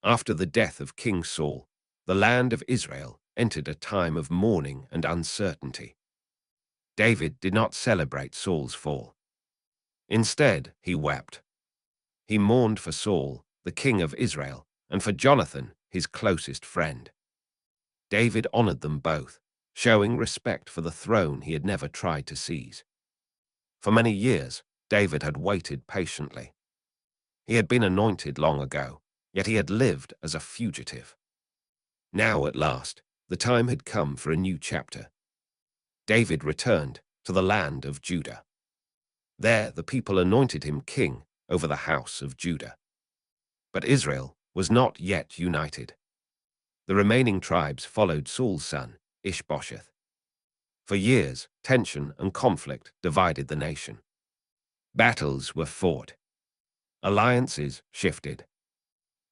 After the death of King Saul, the land of Israel entered a time of mourning and uncertainty. David did not celebrate Saul's fall. Instead, he wept. He mourned for Saul, the king of Israel, and for Jonathan, his closest friend. David honored them both, showing respect for the throne he had never tried to seize. For many years, David had waited patiently. He had been anointed long ago, yet he had lived as a fugitive. Now, at last, the time had come for a new chapter. David returned to the land of Judah. There, the people anointed him king over the house of Judah. But Israel was not yet united. The remaining tribes followed Saul's son, Ishbosheth. For years, tension and conflict divided the nation. Battles were fought. Alliances shifted.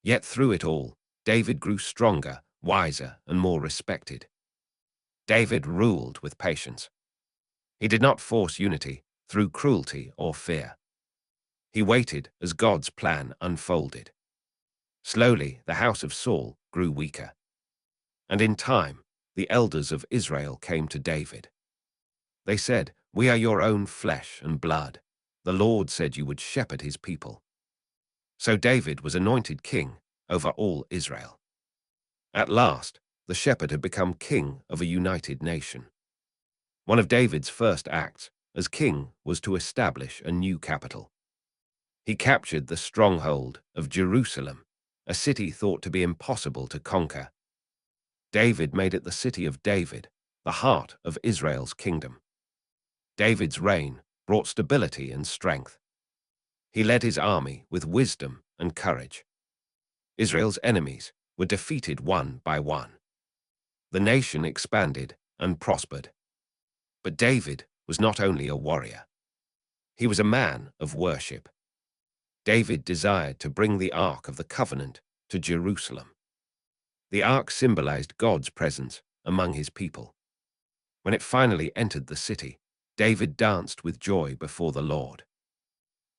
Yet through it all, David grew stronger, wiser, and more respected. David ruled with patience. He did not force unity through cruelty or fear. He waited as God's plan unfolded. Slowly, the house of Saul grew weaker. And in time, the elders of Israel came to David. They said, "We are your own flesh and blood. The Lord said you would shepherd his people." So David was anointed king over all Israel. At last, the shepherd had become king of a united nation. One of David's first acts as king was to establish a new capital. He captured the stronghold of Jerusalem, a city thought to be impossible to conquer. David made it the city of David, the heart of Israel's kingdom. David's reign brought stability and strength. He led his army with wisdom and courage. Israel's enemies were defeated one by one. The nation expanded and prospered. But David was not only a warrior. He was a man of worship. David desired to bring the Ark of the Covenant to Jerusalem. The Ark symbolized God's presence among his people. When it finally entered the city, David danced with joy before the Lord.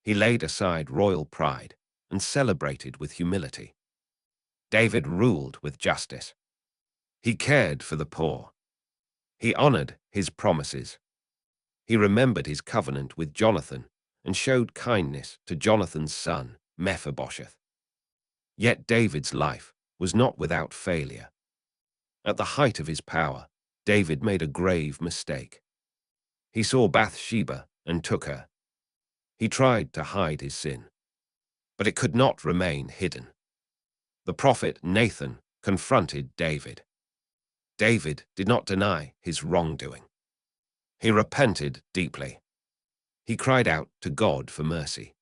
He laid aside royal pride and celebrated with humility. David ruled with justice. He cared for the poor. He honored his promises. He remembered his covenant with Jonathan and showed kindness to Jonathan's son, Mephibosheth. Yet David's life was not without failure. At the height of his power, David made a grave mistake. He saw Bathsheba and took her. He tried to hide his sin, but it could not remain hidden. The prophet Nathan confronted David. David did not deny his wrongdoing. He repented deeply. He cried out to God for mercy.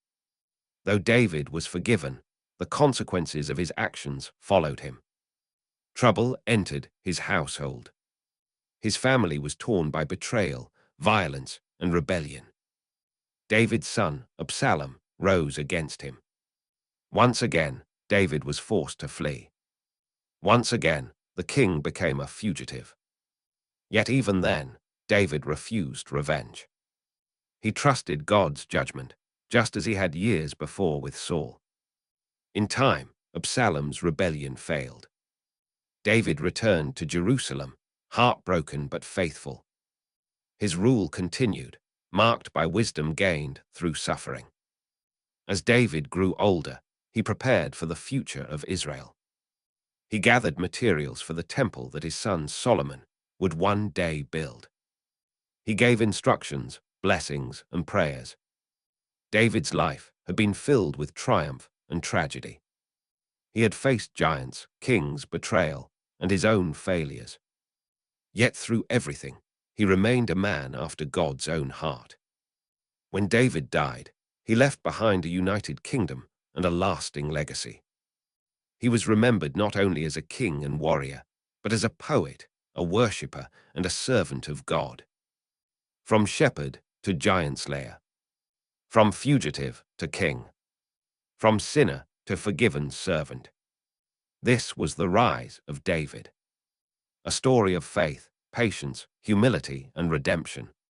Though David was forgiven, the consequences of his actions followed him. Trouble entered his household. His family was torn by betrayal, violence, and rebellion. David's son, Absalom, rose against him. Once again, David was forced to flee. Once again, the king became a fugitive. Yet even then, David refused revenge. He trusted God's judgment, just as he had years before with Saul. In time, Absalom's rebellion failed. David returned to Jerusalem, heartbroken but faithful. His rule continued, marked by wisdom gained through suffering. As David grew older, he prepared for the future of Israel. He gathered materials for the temple that his son Solomon would one day build. He gave instructions, blessings, and prayers. David's life had been filled with triumph and tragedy. He had faced giants, kings, betrayal, and his own failures. Yet through everything, he remained a man after God's own heart. When David died, he left behind a united kingdom and a lasting legacy. He was remembered not only as a king and warrior, but as a poet, a worshipper, and a servant of God. From shepherd to giant slayer. From fugitive to king. From sinner to forgiven servant. This was the rise of David. A story of faith, patience, humility, and redemption.